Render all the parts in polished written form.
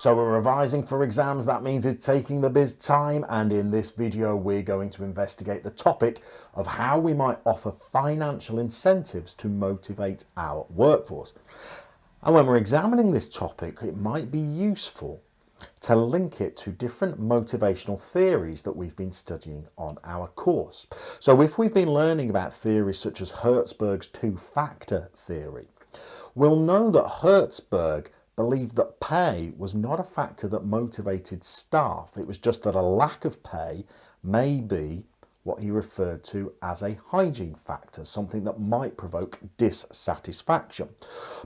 So we're revising for exams, that means it's taking the biz time, and in this video we're going to investigate the topic of how we might offer financial incentives to motivate our workforce. And when we're examining this topic, it might be useful to link it to different motivational theories that we've been studying on our course. So if we've been learning about theories such as Hertzberg's two-factor theory, we'll know that Hertzberg believed that pay was not a factor that motivated staff. It was just that a lack of pay may be what he referred to as a hygiene factor, something that might provoke dissatisfaction.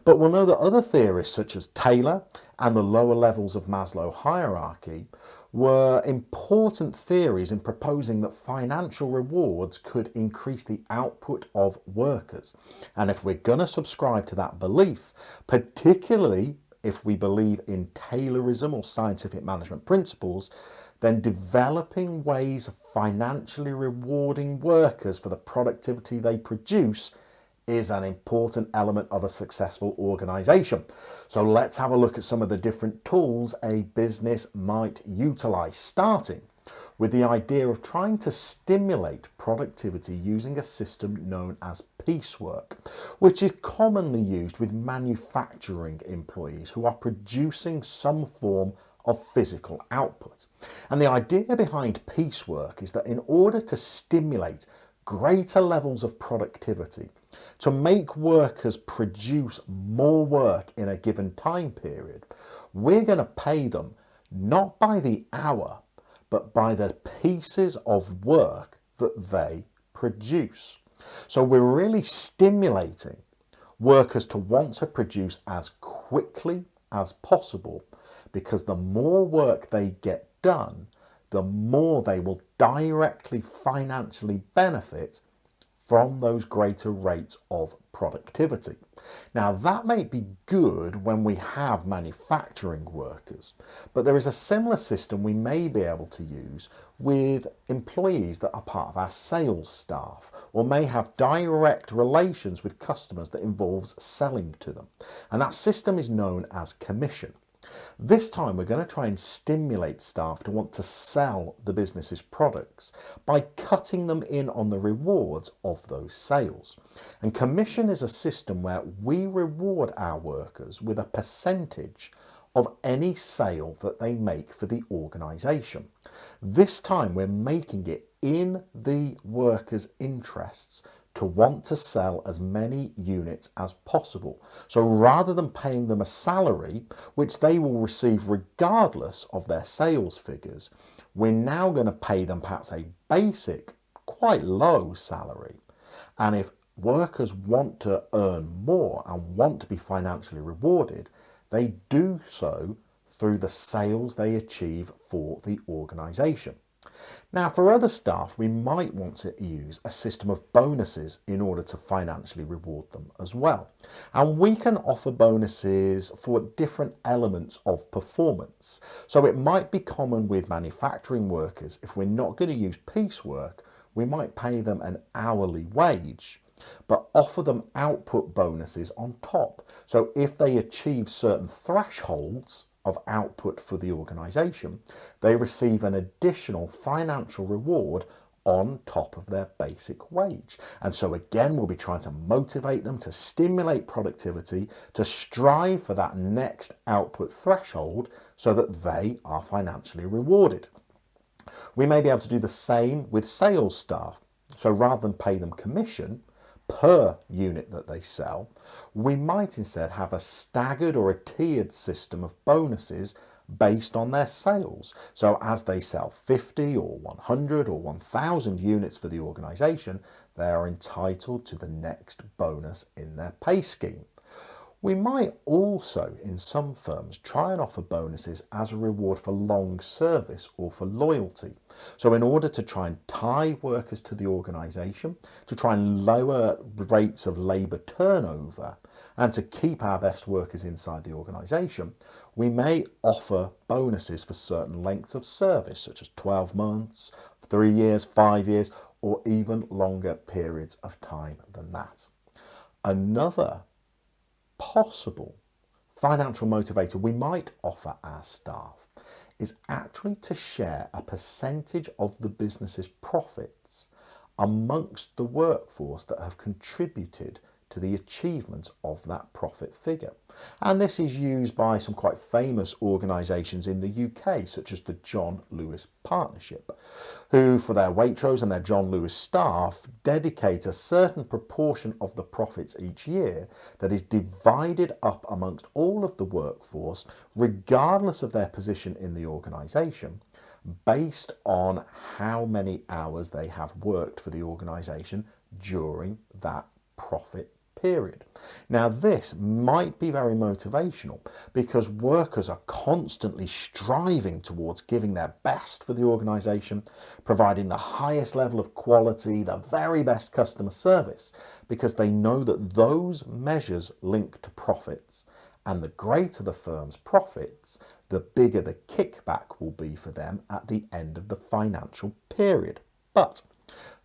But we'll know that other theorists such as Taylor and the lower levels of Maslow hierarchy were important theories in proposing that financial rewards could increase the output of workers. And if we're going to subscribe to that belief, particularly if we believe in Taylorism or scientific management principles, then developing ways of financially rewarding workers for the productivity they produce is an important element of a successful organisation. So let's have a look at some of the different tools a business might utilise, starting with the idea of trying to stimulate productivity using a system known as Piecework, which is commonly used with manufacturing employees who are producing some form of physical output. And the idea behind Piecework is that in order to stimulate greater levels of productivity, to make workers produce more work in a given time period, we're going to pay them not by the hour, but by the pieces of work that they produce. So we're really stimulating workers to want to produce as quickly as possible, because the more work they get done, the more they will directly financially benefit from those greater rates of productivity. Now that may be good when we have manufacturing workers, but there is a similar system we may be able to use with employees that are part of our sales staff, or may have direct relations with customers that involves selling to them. And that system is known as commission. This time we're going to try and stimulate staff to want to sell the business's products by cutting them in on the rewards of those sales. And commission is a system where we reward our workers with a percentage of any sale that they make for the organisation. This time we're making it in the workers' interests to want to sell as many units as possible. So rather than paying them a salary, which they will receive regardless of their sales figures, we're now going to pay them perhaps a basic, quite low salary. And if workers want to earn more and want to be financially rewarded, they do so through the sales they achieve for the organisation. Now, for other staff, we might want to use a system of bonuses in order to financially reward them as well. And we can offer bonuses for different elements of performance. So it might be common with manufacturing workers, if we're not going to use piecework, we might pay them an hourly wage, but offer them output bonuses on top. So if they achieve certain thresholds of output for the organisation, they receive an additional financial reward on top of their basic wage. And so again, we'll be trying to motivate them to stimulate productivity, to strive for that next output threshold so that they are financially rewarded. We may be able to do the same with sales staff. So rather than pay them commission per unit that they sell, we might instead have a staggered or a tiered system of bonuses based on their sales. So as they sell 50 or 100 or 1,000 units for the organisation, they are entitled to the next bonus in their pay scheme. We might also, in some firms, try and offer bonuses as a reward for long service or for loyalty. So in order to try and tie workers to the organisation, to try and lower rates of labour turnover, and to keep our best workers inside the organisation, we may offer bonuses for certain lengths of service, such as 12 months, 3 years, 5 years, or even longer periods of time than that. Another possible financial motivator we might offer our staff is actually to share a percentage of the business's profits amongst the workforce that have contributed to the achievement of that profit figure. And this is used by some quite famous organisations in the UK, such as the John Lewis Partnership, who for their Waitrose and their John Lewis staff dedicate a certain proportion of the profits each year that is divided up amongst all of the workforce, regardless of their position in the organisation, based on how many hours they have worked for the organisation during that profit period. Now, this might be very motivational because workers are constantly striving towards giving their best for the organisation, providing the highest level of quality, the very best customer service, because they know that those measures link to profits. And the greater the firm's profits, the bigger the kickback will be for them at the end of the financial period. But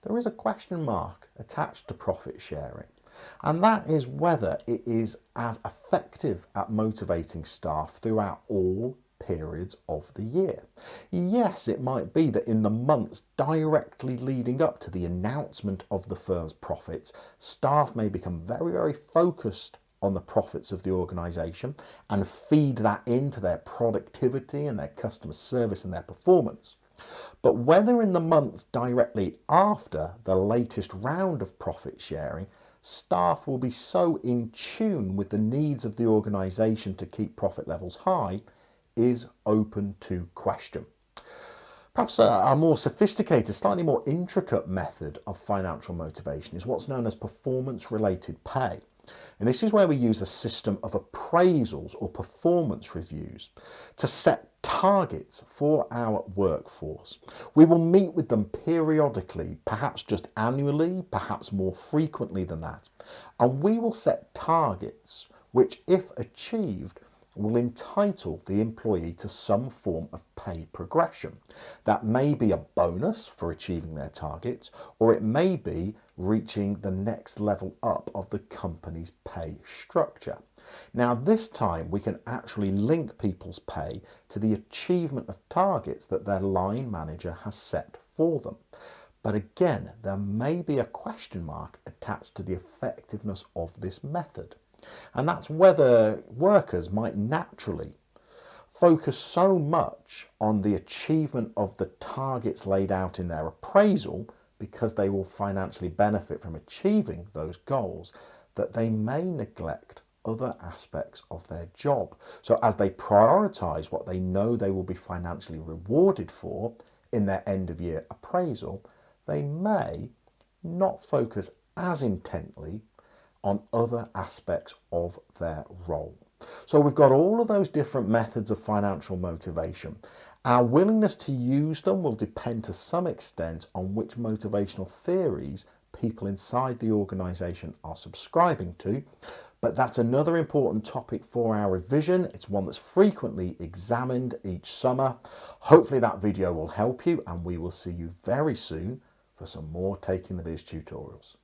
there is a question mark attached to profit sharing, and that is whether it is as effective at motivating staff throughout all periods of the year. Yes, it might be that in the months directly leading up to the announcement of the firm's profits, staff may become very, very focused on the profits of the organisation and feed that into their productivity and their customer service and their performance. But whether in the months directly after the latest round of profit sharing, staff will be so in tune with the needs of the organisation to keep profit levels high is open to question. Perhaps a more sophisticated, slightly more intricate method of financial motivation is what's known as performance-related pay. And this is where we use a system of appraisals or performance reviews to set targets for our workforce. We will meet with them periodically, perhaps just annually, perhaps more frequently than that. And we will set targets which, if achieved, will entitle the employee to some form of pay progression. That may be a bonus for achieving their targets, or it may be reaching the next level up of the company's pay structure. Now, this time we can actually link people's pay to the achievement of targets that their line manager has set for them. But again, there may be a question mark attached to the effectiveness of this method. And that's whether workers might naturally focus so much on the achievement of the targets laid out in their appraisal because they will financially benefit from achieving those goals that they may neglect other aspects of their job. So as they prioritise what they know they will be financially rewarded for in their end of year appraisal, they may not focus as intently on other aspects of their role. So we've got all of those different methods of financial motivation. Our willingness to use them will depend to some extent on which motivational theories people inside the organisation are subscribing to, but that's another important topic for our revision. It's one that's frequently examined each summer. Hopefully that video will help you, and we will see you very soon for some more Taking the Biz tutorials.